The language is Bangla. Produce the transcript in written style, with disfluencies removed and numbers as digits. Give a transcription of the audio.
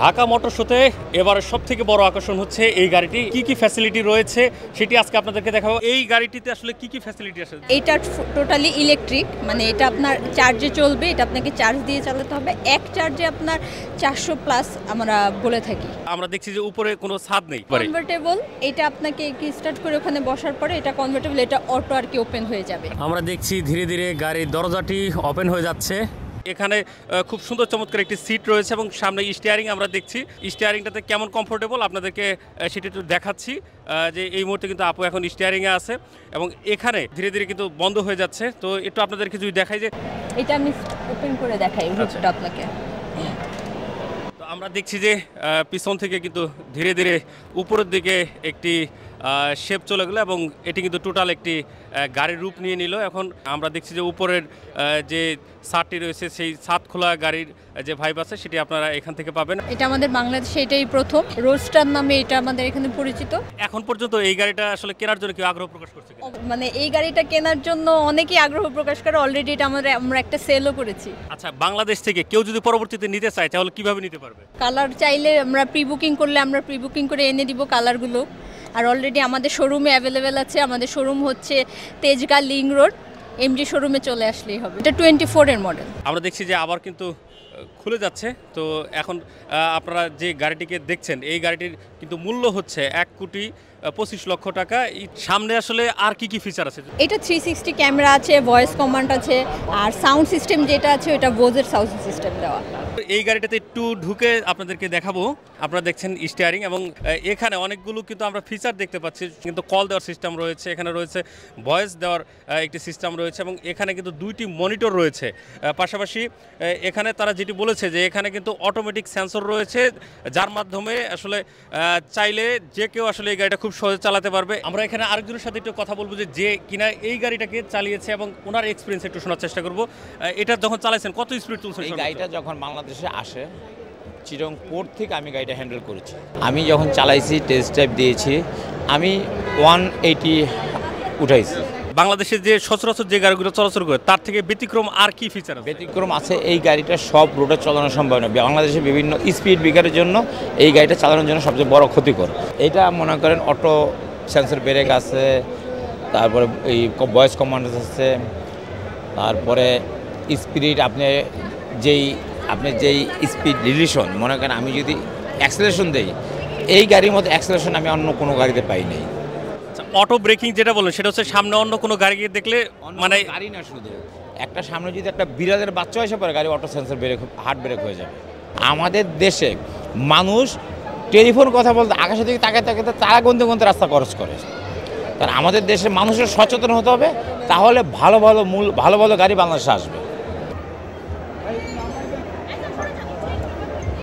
ঢাকা মোটর শোতে এবারে সবথেকে বড় আকর্ষণ হচ্ছে এই গাড়িটি কি ফ্যাসিলিটি রয়েছে সেটি আজকে আপনাদেরকে দেখাবো। এই গাড়িটিতে আসলে কি ফ্যাসিলিটি আছে? এটা টোটালি ইলেকট্রিক, মানে এটা আপনার চার্জে চলবে, এটা আপনাকে চার্জ দিয়ে চালাতে হবে। এক চার্জে আপনার 400 প্লাস আমরা বলে থাকি। আমরা দেখছি যে উপরে কোনো ছাদ নেই, কনভার্টেবল। এটা আপনাকে কি স্টার্ট করে ওখানে বসার পরে এটা কনভার্টেবল, এটা অটো আর কি ওপেন হয়ে যাবে। আমরা দেখছি ধীরে ধীরে গাড়ির দরজাটি ওপেন হয়ে যাচ্ছে। এখানে খুব সুন্দর চমৎকার একটি সিট রয়েছে এবং সামনে স্টিয়ারিং আমরা দেখছি। স্টিয়ারিংটাতে কেমন কমফোর্টেবল আপনাদেরকে সেটা একটু দেখাচ্ছি যে এই মুহূর্তে কিন্তু আপু এখন স্টিয়ারিংয়ে আছে এবং এখানে ধীরে ধীরে কিন্তু বন্ধ হয়ে যাচ্ছে। তো একটু আপনাদেরকে যদি দেখাই যে এটা আমি ওপেন করে দেখাই রুটটা আপনাকে। তো আমরা দেখছি যে পিছন থেকে কিন্তু ধীরে ধীরে উপরের দিকে একটি শেপ চলে গেলো এবং এটি কিন্তু টোটাল একটি গাড়ির রূপ নিয়ে নিল। এখন আমরা দেখছি যে উপরের যে ছাদটি রয়েছে সেই ছাদ খোলা গাড়ির যে ভাইব আছে সেটি আপনারা এখান থেকে পাবেন। এটা আমাদের বাংলাদেশে এটাই প্রথম, রোডস্টার নামে এটা আমাদের এখানে পরিচিত। এখন পর্যন্ত এই গাড়িটা আসলে কেনার জন্য কেউ আগ্রহ প্রকাশ করছে? মানে এই গাড়িটা কেনার জন্য অনেকেই আগ্রহ প্রকাশ করে, অলরেডি এটা আমরা একটা সেলও করেছি। আচ্ছা, বাংলাদেশ থেকে কেউ যদি পরবর্তীতে নিতে চায় তাহলে কিভাবে নিতে পারবে? কালার চাইলে আমরা প্রি বুকিং করলে আমরা প্রি বুকিং করে এনে দিব কালারগুলো। আর অলরেডি আমাদের শোরুমে অ্যাভেলেবেল আছে। আমাদের শোরুম হচ্ছে তেজগাঁ লিং রোড, এমজি শোরুমে চলে আসলেই হবে। এটা 24 এর মডেল। আমরা দেখছি যে আবার কিন্তু খুলে যাচ্ছে। তো এখন আপনারা যে গাড়িটিকে দেখছেন এই গাড়িটির কিন্তু মূল্য হচ্ছে 1,25,00,000 টাকা। সামনে আসলে আর কি ফিচার আছে? এটা 360 ক্যামেরা আছে, ভয়েস কমান্ড আছে, আর সাউন্ড সিস্টেম যেটা আছে ওটা বোজের সাউন্ড সিস্টেম দেওয়া। এই গাড়িটাতে একটু ঢুকে আপনাদেরকে দেখাবো। আপনারা দেখছেন স্টিয়ারিং এবং এখানে অনেকগুলো কিন্তু আমরা ফিচার দেখতে পাচ্ছি। কিন্তু কল দেওয়ার সিস্টেম রয়েছে, এখানে রয়েছে ভয়েস দেওয়ার একটি সিস্টেম রয়েছে এবং এখানে কিন্তু 2টি মনিটর রয়েছে। পাশাপাশি এখানে তারা যেটি বলেছে যে এখানে কিন্তু অটোমেটিক সেন্সর রয়েছে, যার মাধ্যমে আসলে চাইলে যে কেউ আসলে এই গাড়িটা খুব সহজে চালাতে পারবে। আমরা এখানে আরেকজনের সাথে একটু কথা বলবো যে কিনা এই গাড়িটাকে চালিয়েছে এবং ওনার এক্সপিরিয়েন্স একটু শোনার চেষ্টা করবো। এটা যখন চালাইছেন কত স্পিড চলছে? এই গাড়িটা যখন বাংলাদেশে আসে চিরং পোর্ট থেকে আমি গাড়িটা হ্যান্ডেল করেছি। আমি যখন চালাইছি, টেস্ট ড্রাইভ দিয়েছি, আমি 180 উঠাইছি। বাংলাদেশের যে সচরাচর যে গাড়িগুলো চলাচল করে তার থেকে ব্যতিক্রম আর কি ফিচার আছে? ব্যতিক্রম আছে, এই গাড়িটা সব রোডে চালানো সম্ভব নয়। বাংলাদেশে বিভিন্ন স্পিড ব্রেকারের জন্য এই গাড়িটা চালানোর জন্য সবচেয়ে বড় ক্ষতিকর। এটা মনে করেন অটো সেন্সর ব্রেক আছে, তারপরে এই ভয়েস কমান্ড আছে, তারপরে স্পিড আপনি যেই স্পিড রিলেশন, মনে করেন আমি যদি অ্যাক্সেলারেশন দেই, এই গাড়ির মধ্যে অ্যাক্সেলারেশন আমি অন্য কোনো গাড়িতে পাই নাই। অটো ব্রেকিং যেটা বলেন সেটা হচ্ছে সামনে অন্য কোনো গাড়িকে দেখলে, মানে গাড়ি না, শুধু একটা সামনে যদি একটা বিড়ালের বাচ্চা এসে পড়ে গাড়ি auto sensor brake, hard brake হয়ে যাবে। আমাদের দেশে মানুষ টেলিফোন কথা বলতে আকাশের দিকে তাকাতে তারা গুনতে রাস্তা খরচ করে। কারণ আমাদের দেশের মানুষের সচেতন হতে হবে, তাহলে ভালো ভালো গাড়ি বাংলাদেশে আসবে।